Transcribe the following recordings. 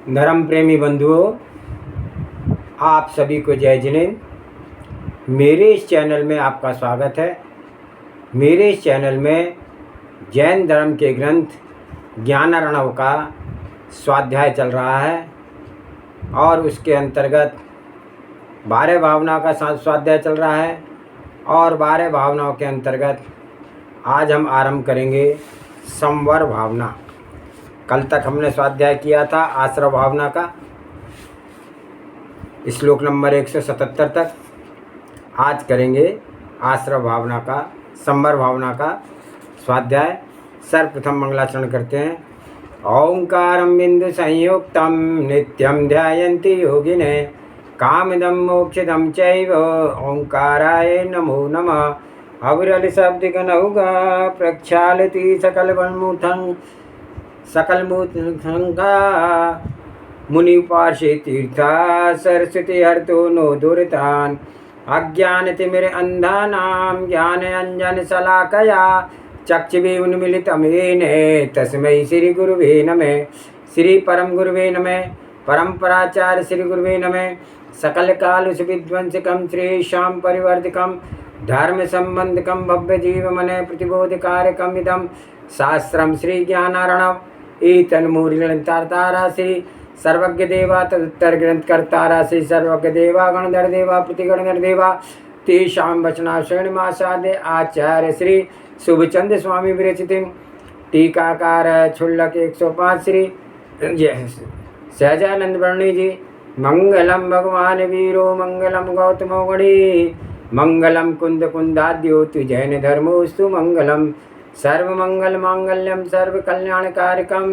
धर्म प्रेमी बंधुओं, आप सभी को जय जिनेंद्र। मेरे इस चैनल में आपका स्वागत है। मेरे इस चैनल में जैन धर्म के ग्रंथ ज्ञानार्णव का स्वाध्याय चल रहा है और उसके अंतर्गत 12 भावना का स्वाध्याय चल रहा है और 12 भावनाओं के अंतर्गत आज हम आरंभ करेंगे संवर भावना। कल तक हमने स्वाध्याय किया था आश्रव भावना का, श्लोक नंबर 177 तक। आज करेंगे आश्रव भावना का, संवर भावना का स्वाध्याय। सर्वप्रथम मंगलाचरण करते हैं। ओंकारं बिंदु संयुक्तं नित्यं ध्यायन्ति योगिने कामदं मोक्षदं चैव ओंकाराय नमो नमः। अविरल शब्दिकनौगा प्रक्षालति सकलमुखंगा मुनिपार्षे तीर्था सरस्वती हर्तो नो दुरितान् अज्ञानतिमिर अंधानां ज्ञानांजन शलाकया चक्षुषे उन्मीलितं येन तस्मै श्री गुरुवे नमः। श्री परम गुरुवे नमः। परम्पराचार्य श्री गुरुवे नमः। सकल काल विध्वंसकं श्रेषां परिवर्धकं धर्म संबंधकं भव्य जीव मन प्रतिबोधकारकम् इदं शास्त्रं श्री ज्ञानार्णव एतन्मूल ग्रंथार्तारा श्री सर्वज्ञ देवा तदुत्तर ग्रंथकर्तारा श्री सर्वज्ञ देवा गणधर देवा प्रतिगणधर देवा तेषां वचनाश्रवणमासादे आचार्य श्री शुभचंद्र स्वामी विरचितिं टीकाकार क्षुल्लक 105 श्री सहजानंद वर्णी जी। मंगलम भगवान वीरो मंगलम गौतमो गणी मंगलम कुंद कुंदाद्योतु जैन धर्मोस्तु मंगलम सर्वमंगल मांगल्यम सर्वकल्याणकारकं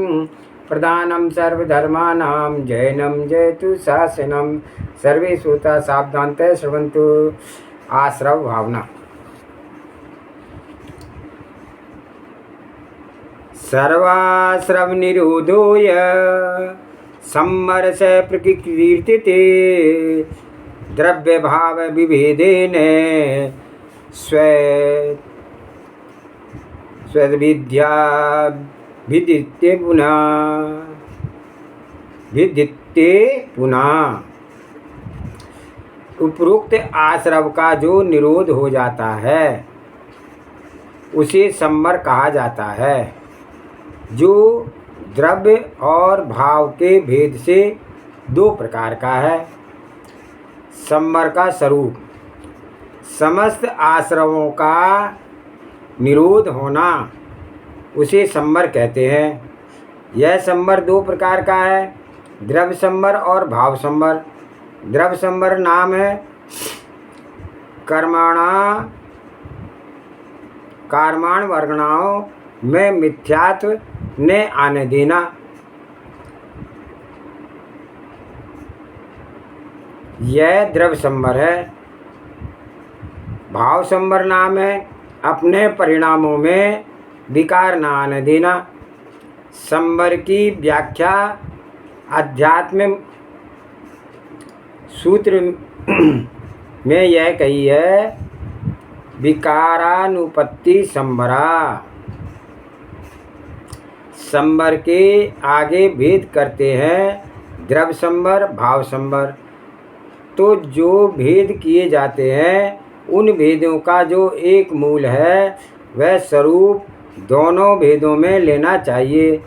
प्रदानं सर्वधर्माणां जैनं जयतु शासनं। सर्वे श्रोता सावधानतः श्रवन्तु। आश्रव भावना। सर्वाश्रव निरोधोय सम्मरस प्रकीर्तिते द्रव्य भाव विभेदेन स्वविद्या भिदित्य पुनः। उपरोक्त आश्रव का जो निरोध हो जाता है उसे सम्वर कहा जाता है, जो द्रव्य और भाव के भेद से 2 प्रकार का है। सम्वर का स्वरूप समस्त आश्रवों का निरोध होना उसे सम्वर कहते हैं। यह सम्वर 2 प्रकार का है, द्रव्य सम्वर और भाव सम्वर। द्रव्य सम्वर नाम है कर्माण वर्गणाओं में मिथ्यात्व ने आने देना। यह द्रव्य संवर है। भाव संवर नाम है अपने परिणामों में विकार न आने देना। संवर की व्याख्या अध्यात्म सूत्र में यह कही है, विकारानुपत्ति संवरा। संवर के आगे भेद करते हैं द्रव्य संवर, भाव संवर। तो जो भेद किए जाते हैं उन भेदों का जो एक मूल है वह स्वरूप दोनों भेदों में लेना चाहिए,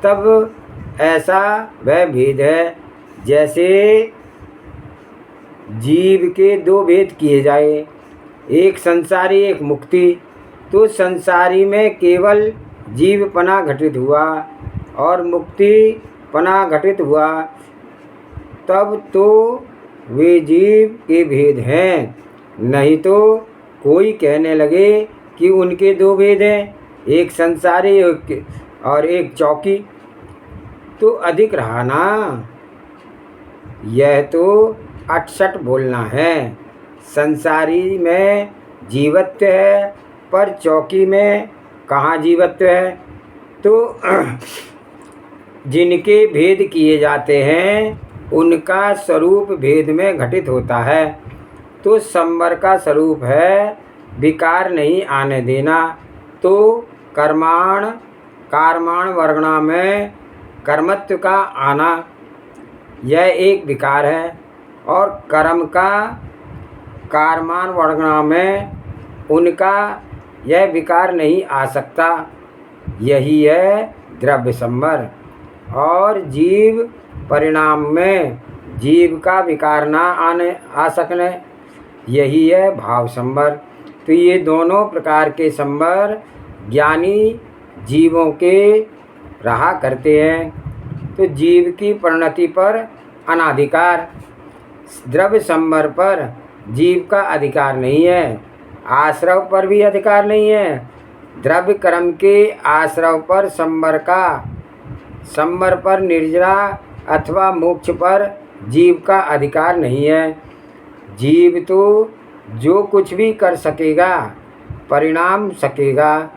तब ऐसा वह भेद है। जैसे जीव के 2 भेद किए जाए, एक संसारी एक मुक्ति, तो संसारी में केवल जीवपना घटित हुआ और मुक्तिपना घटित हुआ, तब तो वे जीव के भेद हैं। नहीं तो कोई कहने लगे कि उनके 2 भेद हैं, एक संसारी और एक चौकी, तो अधिक रहा ना। यह तो अटसट बोलना है। संसारी में जीवत्व है पर चौकी में कहाँ जीवत्व है। तो जिनके भेद किए जाते हैं उनका स्वरूप भेद में घटित होता है। तो संवर का स्वरूप है विकार नहीं आने देना। तो कर्माण वर्गणा में कर्मत्व का आना यह एक विकार है और कर्म का कारमान वर्णना में उनका यह विकार नहीं आ सकता। यही है द्रव्य संवर। और जीव परिणाम में जीव का विकार ना आ सकने, यही है भाव संवर। तो ये दोनों प्रकार के संवर ज्ञानी जीवों के रहा करते हैं। तो जीव की परिणति पर अनाधिकार, द्रव्य संवर पर जीव का अधिकार नहीं है, आश्रव पर भी अधिकार नहीं है। द्रव्य कर्म के आश्रव पर संवर पर निर्जरा अथवा मोक्ष पर जीव का अधिकार नहीं है। जीव तो जो कुछ भी कर सकेगा, परिणाम सकेगा,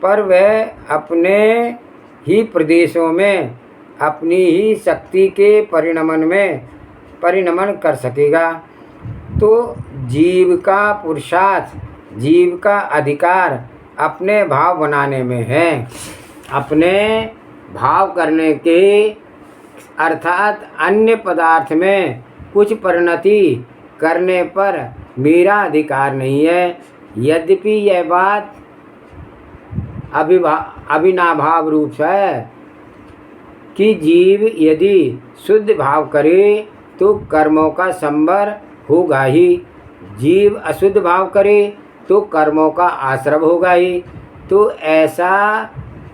पर वह अपने ही प्रदेशों में अपनी ही शक्ति के परिणमन कर सकेगा। तो जीव का पुरुषार्थ, जीव का अधिकार अपने भाव बनाने में है। अपने भाव करने के अर्थात अन्य पदार्थ में कुछ परिणति करने पर मेरा अधिकार नहीं है। यद्यपि यह बात अविनाभाव रूप है कि जीव यदि शुद्ध भाव करे तो कर्मों का संवर होगा ही, जीव अशुद्ध भाव करे तो कर्मों का आश्रव होगा ही। तो ऐसा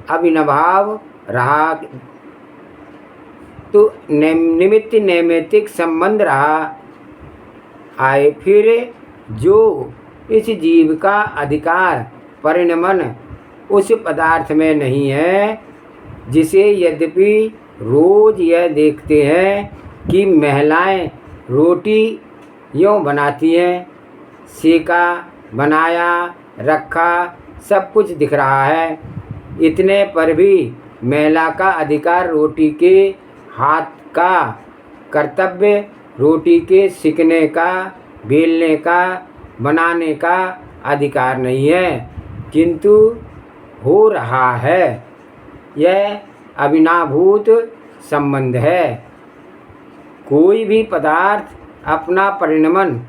अविनाभाव रहा, तो निमित्त नैमित्तिक संबंध रहा आए। फिर जो इस जीव का अधिकार परिणमन उस पदार्थ में नहीं है, जिसे यद्यपि रोज यह देखते हैं कि महिलाएं रोटी यूँ बनाती हैं, सेका, बनाया, रखा, सब कुछ दिख रहा है, इतने पर भी महिला का अधिकार रोटी के हाथ का कर्तव्य, रोटी के सीखने का, बेलने का, बनाने का अधिकार नहीं है, किंतु हो रहा है। यह अविनाभूत संबंध है। कोई भी पदार्थ अपना परिणमन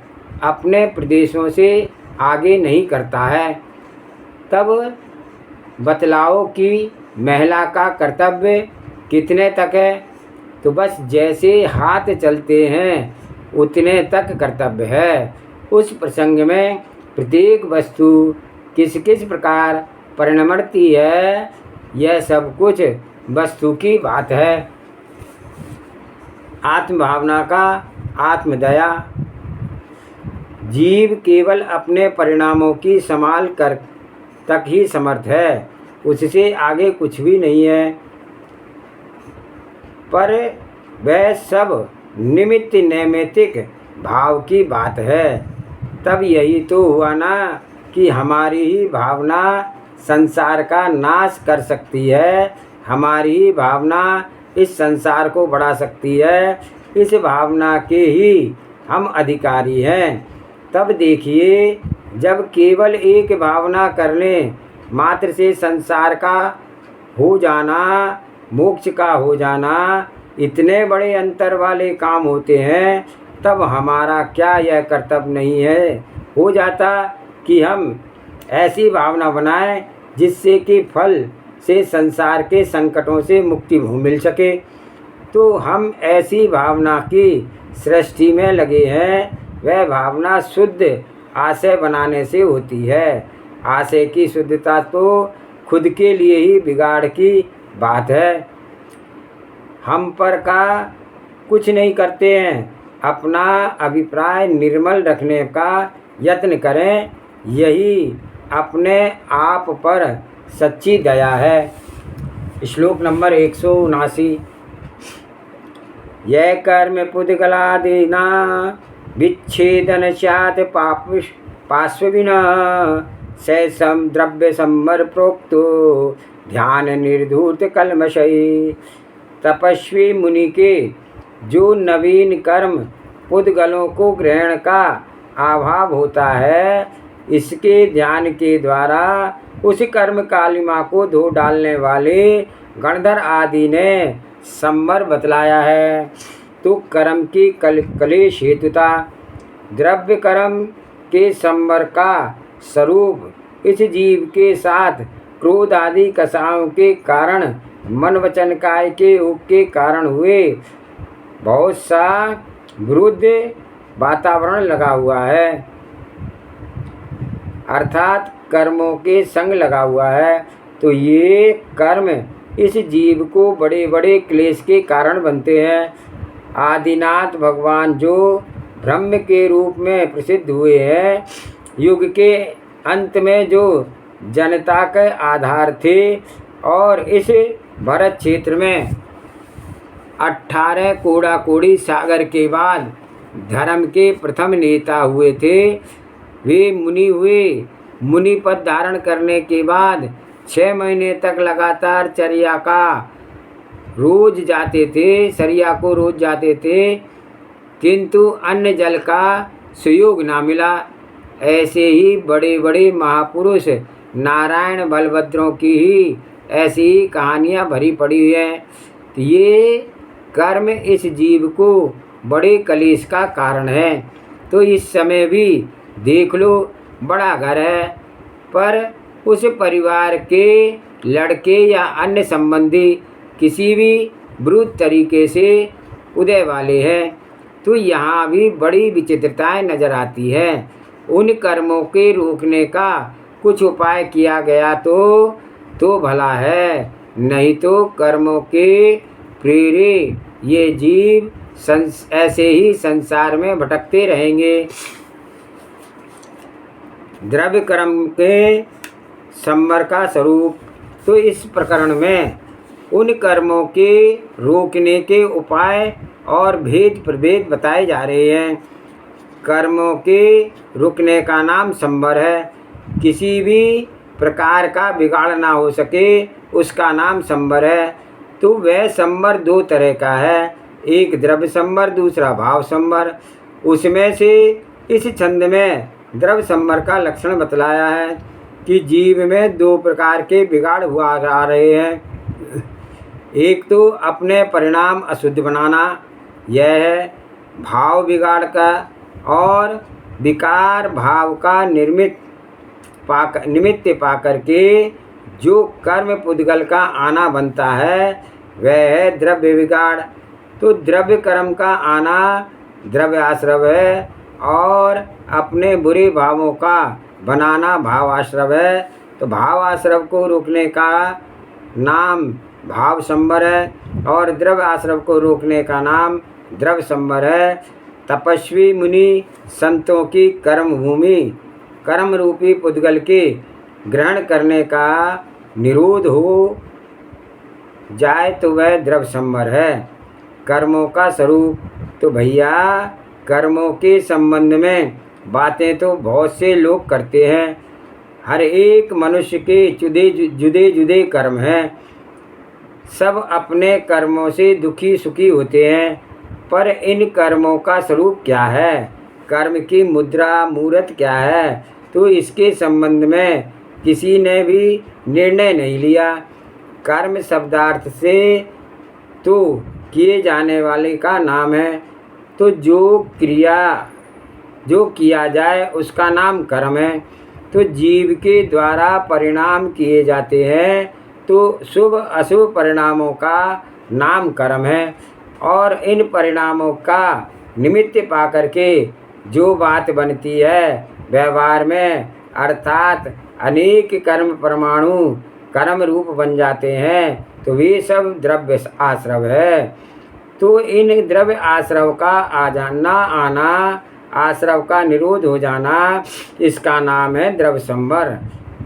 अपने प्रदेशों से आगे नहीं करता है। तब बतलाओ कि महिला का कर्तव्य कितने तक है। तो बस जैसे हाथ चलते हैं उतने तक कर्तव्य है। उस प्रसंग में प्रत्येक वस्तु किस किस प्रकार परिणमती है, यह सब कुछ वस्तु की बात है। आत्मभावना का आत्मदया। जीव केवल अपने परिणामों की संभाल कर तक ही समर्थ है, उससे आगे कुछ भी नहीं है। पर वह सब निमित्त नैमित्तिक भाव की बात है। तब यही तो हुआ ना कि हमारी ही भावना संसार का नाश कर सकती है, हमारी ही भावना इस संसार को बढ़ा सकती है, इस भावना के ही हम अधिकारी हैं। तब देखिए, जब केवल एक भावना करने मात्र से संसार का हो जाना, मोक्ष का हो जाना इतने बड़े अंतर वाले काम होते हैं, तब हमारा क्या यह कर्तव्य नहीं है हो जाता कि हम ऐसी भावना बनाएं जिससे कि फल से संसार के संकटों से मुक्ति मिल सके। तो हम ऐसी भावना की सृष्टि में लगे हैं। वह भावना शुद्ध आशय बनाने से होती है। आशय की शुद्धता तो खुद के लिए ही बिगाड़ की बात है। हम पर का कुछ नहीं करते हैं। अपना अभिप्राय निर्मल रखने का यत्न करें, यही अपने आप पर सच्ची दया है। श्लोक नंबर 179। यह कर्म पुद्गलादिना विच्छेदन स्यात् पार्श्विना सैसम द्रव्य संवर प्रोक्तो ध्यान निर्धूत कल्मषई। तपस्वी मुनि के जो नवीन कर्म पुद्गलों को ग्रहण का अभाव होता है, इसके ध्यान के द्वारा उस कर्म कालिमा को धो डालने वाले गणधर आदि ने संवर बतलाया है। तो कर्म की कलेश हेतुता द्रव्य कर्म के संवर का स्वरूप इस जीव के साथ क्रोध आदि कसाओं के कारण मन वचन काय के ऊप के कारण हुए बहुत सा विरुद्ध वातावरण लगा हुआ है, अर्थात कर्मों के संग लगा हुआ है। तो ये कर्म इस जीव को बड़े बड़े क्लेश के कारण बनते हैं। आदिनाथ भगवान जो ब्रह्म के रूप में प्रसिद्ध हुए हैं, युग के अंत में जो जनता के आधार थे और इस भरत क्षेत्र में 18 कोड़ा कोड़ी सागर के बाद धर्म के प्रथम नेता हुए थे। वे मुनि हुए। मुनि पद धारण करने के बाद 6 महीने तक लगातार चर्या का रोज जाते थे, चर्या को रोज जाते थे, किंतु अन्न जल का सुयोग ना मिला। ऐसे ही बड़े बड़े महापुरुष नारायण बलभद्रों की ही ऐसी ही कहानियाँ भरी पड़ी हैं। तो ये कर्म इस जीव को बड़े कलेश का कारण है। तो इस समय भी देख लो, बड़ा घर है पर उस परिवार के लड़के या अन्य संबंधी किसी भी विरुद्ध तरीके से उदय वाले हैं, तो यहाँ भी बड़ी विचित्रताएं नजर आती है। उन कर्मों के रोकने का कुछ उपाय किया गया तो भला है, नहीं तो कर्मों के प्रेरे ये जीव ऐसे ही संसार में भटकते रहेंगे। द्रव्य कर्म के संवर का स्वरूप। तो इस प्रकरण में उन कर्मों के रोकने के उपाय और भेद प्रभेद बताए जा रहे हैं। कर्मों के रुकने का नाम संवर है। किसी भी प्रकार का बिगाड़ ना हो सके उसका नाम संवर है। तो वह संवर 2 तरह का है, एक द्रव्य संवर, दूसरा भाव संवर। उसमें से इस छंद में द्रव्य संवर का लक्षण बतलाया है कि जीव में 2 प्रकार के बिगाड़ हुआ आ रहे हैं। एक तो अपने परिणाम अशुद्ध बनाना, यह है भाव बिगाड़ का, और विकार भाव का निमित्त पाकर के जो कर्म पुद्गल का आना बनता है वह है द्रव्य बिगाड़। तो द्रव्य कर्म का आना द्रव्य आश्रव है और अपने बुरे भावों का बनाना भाव आश्रव है। तो भाव आश्रव को रोकने का नाम भाव संवर है और द्रव्य आश्रव को रोकने का नाम द्रव्य संवर है। तपस्वी मुनि संतों की कर्म भूमि कर्म रूपी पुद्गल के ग्रहण करने का निरोध हो जाए तो वह द्रव्य संवर है। कर्मों का स्वरूप। तो भैया कर्मों के संबंध में बातें तो बहुत से लोग करते हैं। हर एक मनुष्य के जुदे जुदे कर्म हैं। सब अपने कर्मों से दुखी सुखी होते हैं, पर इन कर्मों का स्वरूप क्या है, कर्म की मुद्रा मूर्त क्या है, तो इसके संबंध में किसी ने भी निर्णय नहीं लिया। कर्म शब्दार्थ से तो किए जाने वाले का नाम है। तो जो किया जाए उसका नाम कर्म है। तो जीव के द्वारा परिणाम किए जाते हैं, तो शुभ अशुभ परिणामों का नाम कर्म है। और इन परिणामों का निमित्त पाकर के जो बात बनती है व्यवहार में, अर्थात अनेक कर्म परमाणु कर्म रूप बन जाते हैं, तो वे सब द्रव्य आश्रव है। तो इन द्रव्य आश्रव का आ जाना आना, आश्रव का निरोध हो जाना, इसका नाम है द्रव्य संवर।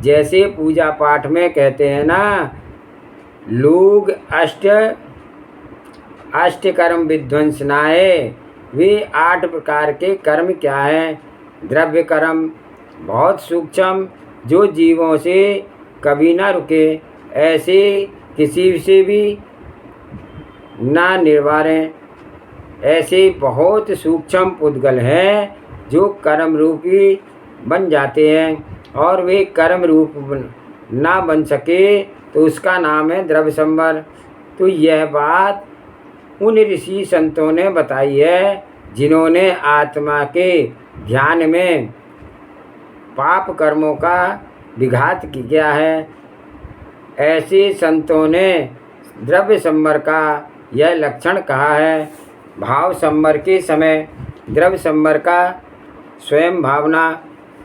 जैसे पूजा पाठ में कहते हैं ना, लोग अष्ट कर्म विध्वंसनाए, वे 8 प्रकार के कर्म क्या हैं? द्रव्य कर्म बहुत सूक्ष्म, जो जीवों से कभी ना रुके, ऐसे किसी से भी ना निर्वारें। ऐसे बहुत सूक्ष्म पुद्गल हैं जो कर्म रूपी बन जाते हैं, और वे कर्म रूप ना बन सके तो उसका नाम है द्रव्य संवर। तो यह बात उन ऋषि संतों ने बताई है जिन्होंने आत्मा के ध्यान में पाप कर्मों का विघात किया है। ऐसे संतों ने द्रव्य संवर का यह लक्षण कहा है। भाव संवर के समय द्रव्य संवर का स्वयं भावना।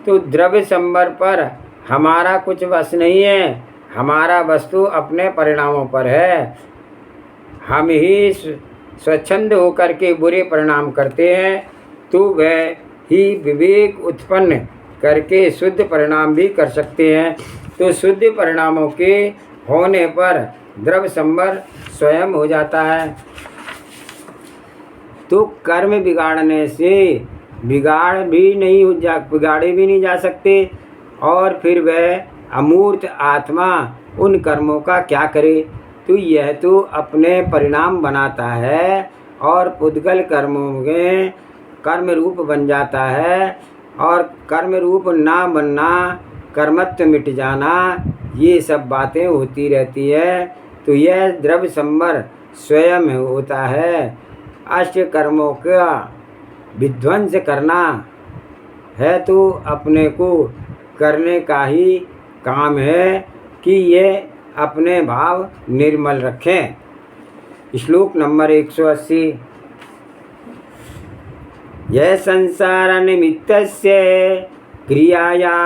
तो द्रव्य संवर पर हमारा कुछ वश नहीं है, हमारा वस्तु अपने परिणामों पर है। हम ही स्वच्छंद होकर के बुरे परिणाम करते हैं, तो वह ही विवेक उत्पन्न करके शुद्ध परिणाम भी कर सकते हैं। तो शुद्ध परिणामों के होने पर द्रव्य संवर स्वयं हो जाता है। तो कर्म बिगाड़ने से बिगाड़े भी नहीं जा सकते, और फिर वह अमूर्त आत्मा उन कर्मों का क्या करे। तो यह तो अपने परिणाम बनाता है और पुद्गल कर्मों में कर्म रूप बन जाता है, और कर्म रूप ना बनना, कर्मत्व मिट जाना, ये सब बातें होती रहती है। तो यह द्रव्य संवर स्वयं होता है। अष्ट कर्मों का विध्वंस करना है तो अपने को करने का ही काम है कि ये अपने भाव निर्मल रखें। श्लोक नंबर 180। यह संसार निमित्तस्य क्रियाया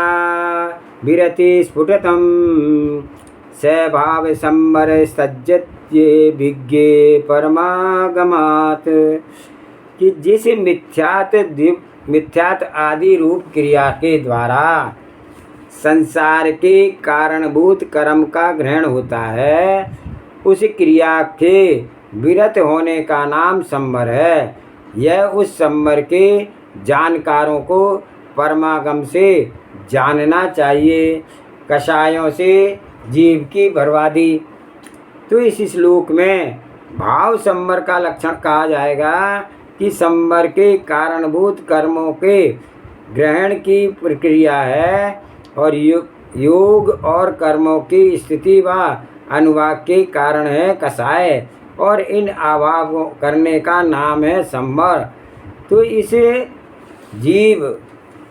विरति स्फुटतम स भाव संवर सज्जत्ये विज्ञे परमागमात्। कि जिस मिथ्यात आदि रूप क्रिया के द्वारा संसार के कारणभूत कर्म का ग्रहण होता है, उस क्रिया के विरत होने का नाम संवर है। यह उस संवर के जानकारों को परमागम से जानना चाहिए। कषायों से जीव की बर्बादी। तो इस श्लोक में भाव संवर का लक्षण कहा जाएगा कि संवर के कारणभूत कर्मों के ग्रहण की प्रक्रिया है, और योग और कर्मों की स्थिति व अनुवाद के कारण है कषाय, और इन अभाव करने का नाम है संवर। तो इसे जीव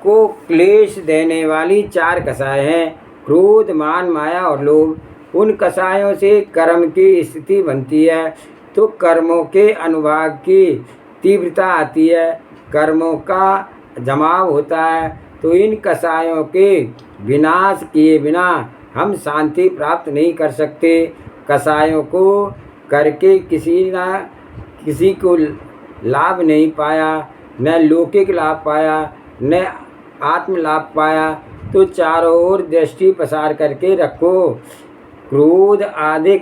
को क्लेश देने वाली 4 कषाय हैं: क्रोध, मान, माया और लोभ। उन कषायों से कर्म की स्थिति बनती है, तो कर्मों के अनुभाग की तीव्रता आती है, कर्मों का जमाव होता है। तो इन कषायों के विनाश किए बिना हम शांति प्राप्त नहीं कर सकते। कषायों को करके किसी को लाभ नहीं पाया, न लौकिक लाभ पाया, न आत्म लाभ पाया। तो चारों ओर दृष्टि प्रसार करके रखो। क्रोध आदि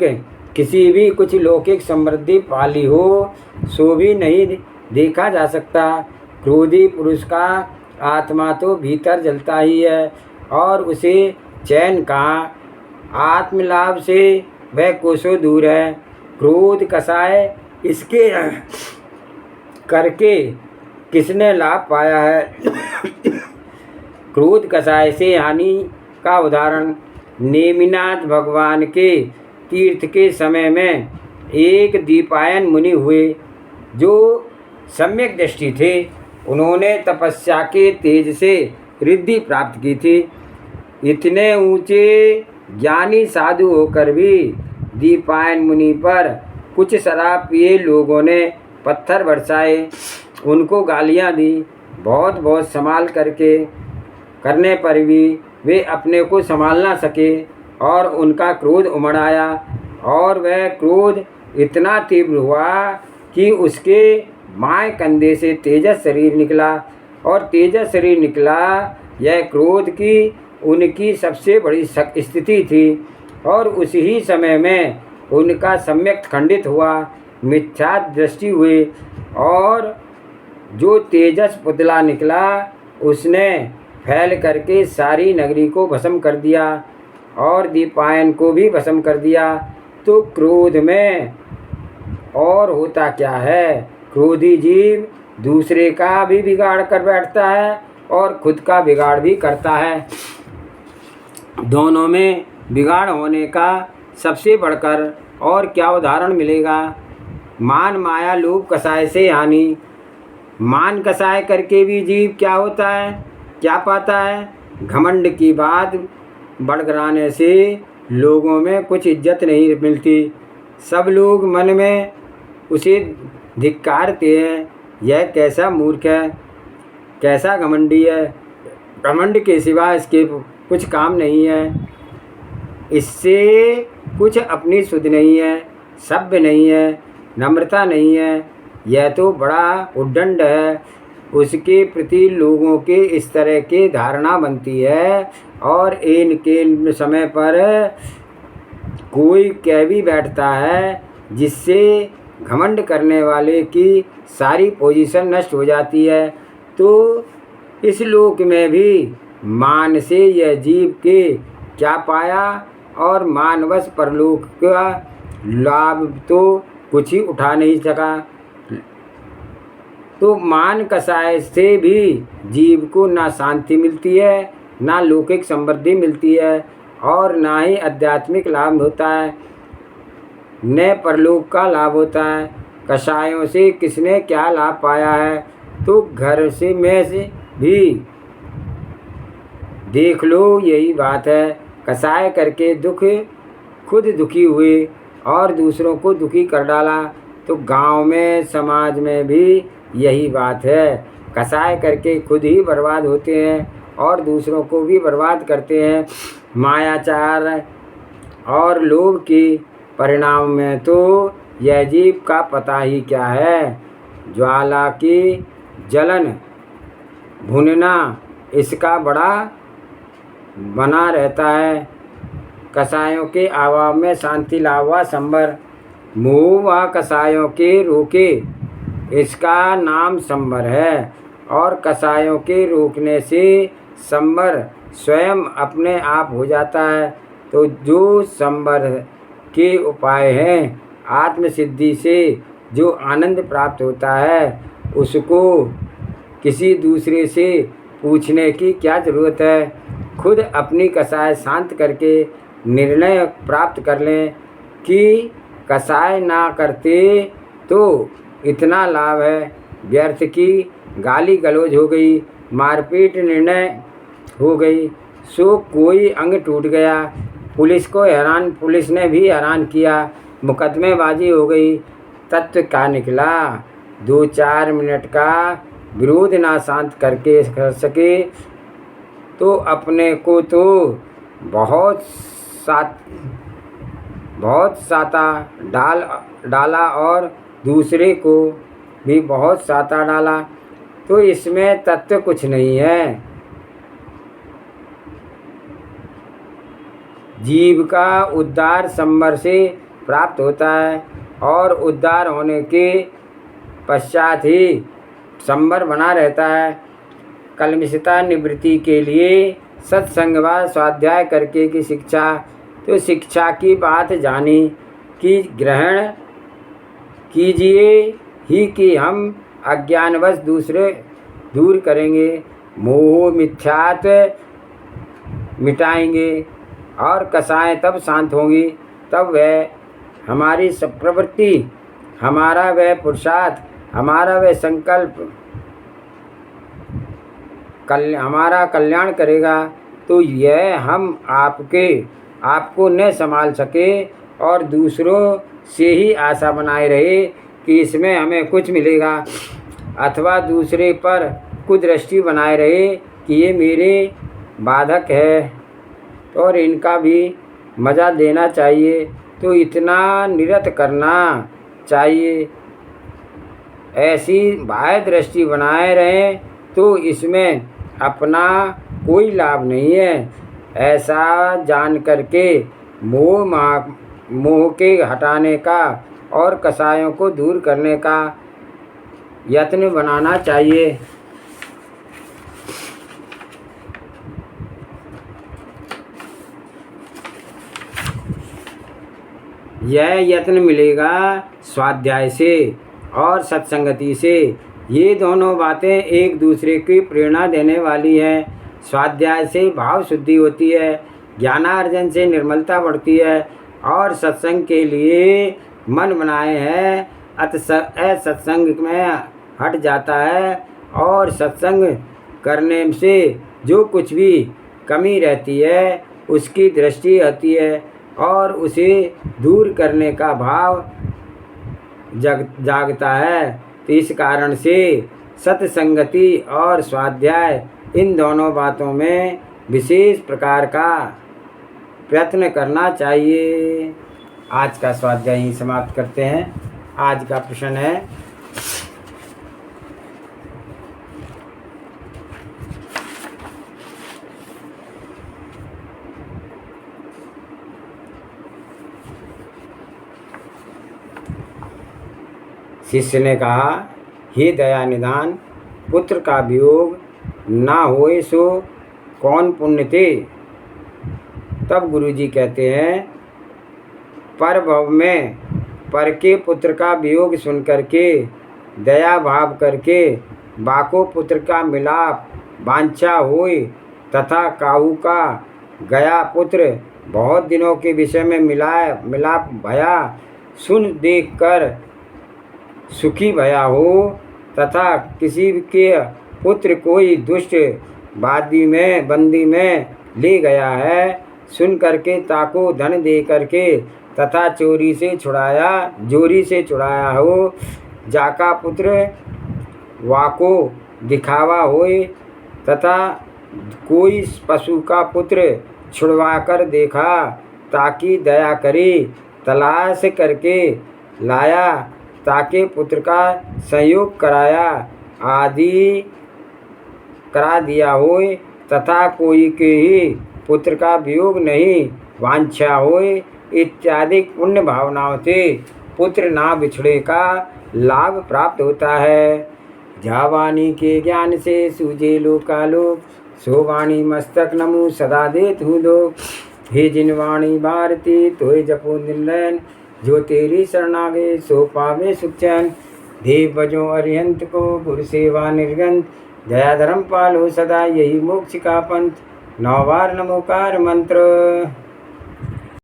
किसी भी कुछ लौकिक समृद्धि पाली हो, सो भी नहीं देखा जा सकता। क्रोधी पुरुष का आत्मा तो भीतर जलता ही है, और उसे चैन कहाँ। आत्मलाभ से वह कोसों दूर है। क्रोध कषाय इसके करके किसने लाभ पाया है। क्रोध कषाय से हानि का उदाहरण नेमिनाथ भगवान के तीर्थ के समय में एक दीपायन मुनि हुए, जो सम्यक दृष्टि थे। उन्होंने तपस्या के तेज से रिद्धि प्राप्त की थी। इतने ऊंचे ज्ञानी साधु होकर भी दीपायन मुनि पर कुछ शराब पिए लोगों ने पत्थर बरसाए, उनको गालियां दी। बहुत संभाल करने पर भी वे अपने को संभाल ना सके, और उनका क्रोध उमड़ आया, और वह क्रोध इतना तीव्र हुआ कि उसके बाएं कंधे से तेजस शरीर निकला, और तेजस शरीर निकला। यह क्रोध की उनकी सबसे बड़ी स्थिति थी, और उसी समय में उनका सम्यक खंडित हुआ, मिथ्या दृष्टि हुई, और जो तेजस पुतला निकला उसने फैल करके सारी नगरी को भस्म कर दिया, और दीपायन को भी भस्म कर दिया। तो क्रोध में और होता क्या है, क्रोधी जीव दूसरे का भी बिगाड़ कर बैठता है और खुद का बिगाड़ भी करता है। दोनों में बिगाड़ होने का सबसे बढ़कर और क्या उदाहरण मिलेगा। मान माया लोभ कसाय से हानि। मान कसाय करके भी जीव क्या होता है, क्या पाता है? घमंड की बात बढ़गराने से लोगों में कुछ इज्जत नहीं मिलती। सब लोग मन में उसे धिक्कारते हैं। यह कैसा मूर्ख है, कैसा घमंडी है। घमंड के सिवा इसके कुछ काम नहीं है। इससे कुछ अपनी सुध नहीं है, सभ्य नहीं है, नम्रता नहीं है। यह तो बड़ा उद्दंड है। उसके प्रति लोगों के इस तरह की धारणा बनती है और इनके समय पर कोई कह भी बैठता है जिससे घमंड करने वाले की सारी पोजीशन नष्ट हो जाती है। तो इस लोक में भी मान से यह जीव के क्या पाया और मानवश परलोक का लाभ तो कुछ ही उठा नहीं सका। तो मान कसाय से भी जीव को ना शांति मिलती है, ना लौकिक समृद्धि मिलती है और ना ही आध्यात्मिक लाभ होता है, न परलोक का लाभ होता है। कसायों से किसने क्या लाभ पाया है? तो घर से में से भी देख लो, यही बात है। कसाय करके खुद दुखी हुए और दूसरों को दुखी कर डाला। तो गांव में, समाज में भी यही बात है। कसाय करके खुद ही बर्बाद होते हैं और दूसरों को भी बर्बाद करते हैं। मायाचार और लोभ के परिणाम में तो यह जीव का पता ही क्या है। ज्वाला की जलन भुनना इसका बड़ा बना रहता है। कसायों के अभाव में शांति लावा संबर। मोह व कसायों के रोके इसका नाम संबर है। और कसायों के रोकने से संबर स्वयं अपने आप हो जाता है। तो जो संबर के उपाय हैं, आत्मसिद्धि से जो आनंद प्राप्त होता है, उसको किसी दूसरे से पूछने की क्या ज़रूरत है। खुद अपनी कसाय शांत करके निर्णय प्राप्त कर लें कि कसाय ना करते तो इतना लाभ है। व्यर्थ की गाली गलौज हो गई, मारपीट निर्णय हो गई, सो कोई अंग टूट गया। पुलिस ने भी हैरान किया, मुकदमेबाजी हो गई। तत्व का निकला। 2-4 मिनट का विरोध ना शांत करके कर सके तो अपने को तो बहुत साता डाला और दूसरे को भी बहुत साता डाला। तो इसमें तत्व कुछ नहीं है। जीव का उद्धार संबर से प्राप्त होता है और उद्धार होने के पश्चात ही संबर बना रहता है। कलमिषता निवृत्ति के लिए सत्संग व स्वाध्याय करके की शिक्षा। तो शिक्षा की बात जानी कि ग्रहण कीजिए ही कि हम अज्ञानवश दूसरे दूर करेंगे, मोह मिथ्यात्व मिटाएंगे और कसाएं तब शांत होंगी। तब वह हमारी प्रवृत्ति, हमारा वह पुरुषार्थ, हमारा वह संकल्प हमारा कल्याण करेगा। तो यह हम आपको न संभाल सके और दूसरों से ही आशा बनाए रहे कि इसमें हमें कुछ मिलेगा, अथवा दूसरे पर कुदृष्टि बनाए रहे कि ये मेरे बाधक है और इनका भी मज़ा देना चाहिए। तो इतना निरत करना चाहिए। ऐसी बाह्य दृष्टि बनाए रहें तो इसमें अपना कोई लाभ नहीं है। ऐसा जान करके मोह के हटाने का और कसायों को दूर करने का यत्न बनाना चाहिए। यह यत्न मिलेगा स्वाध्याय से और सत्संगति से। ये दोनों बातें एक दूसरे की प्रेरणा देने वाली हैं। स्वाध्याय से भाव शुद्धि होती है, ज्ञानार्जन से निर्मलता बढ़ती है और सत्संग के लिए मन बनाए हैं असत्संग में हट जाता है और सत्संग करने से जो कुछ भी कमी रहती है उसकी दृष्टि आती है और उसे दूर करने का भाव जागता है। तो इस कारण से सत्संगति और स्वाध्याय इन दोनों बातों में विशेष प्रकार का प्रयत्न करना चाहिए। आज का स्वाध्याय ही समाप्त करते हैं। आज का प्रश्न है, शिष्य ने कहा, हे दया निधान, पुत्र का वियोग ना होए सो कौन पुण्य थे। तब गुरुजी कहते हैं, पर भव में पर के पुत्र का वियोग सुन करके दया भाव करके बाको पुत्र का मिलाप वांछा होए तथा काहू का गया पुत्र बहुत दिनों के विषय में मिलाप भया सुन देख कर सुखी भया हो तथा किसी के पुत्र कोई दुष्ट बंदी में ले गया है सुन करके ताको धन दे करके तथा जोरी से छुड़ाया हो जाका पुत्र वाको दिखावा होए तथा कोई पशु का पुत्र छुड़वा कर देखा ताकि दया करे तलाश करके लाया ताके पुत्र का संयोग कराया आदि करा दिया होए तथा कोई के ही पुत्र का वियोग नहीं वांछा होए इत्यादि पुण्य भावनाओं से पुत्र ना बिछड़े का लाभ प्राप्त होता है। जावानी के ज्ञान से सूझे लोकालोक सो वाणी मस्तक नमु सदा देत हूँ लोग। हे जिन वाणी भारती तोय जपो निर्लयन जो तेरी शरणागे सो पावे सुख चैन। देव बजो अरिहंत को गुरु सेवा निर्गंत दया धर्म पालो सदा यही मोक्ष का पंथ। 9 बार नमोकार मंत्र।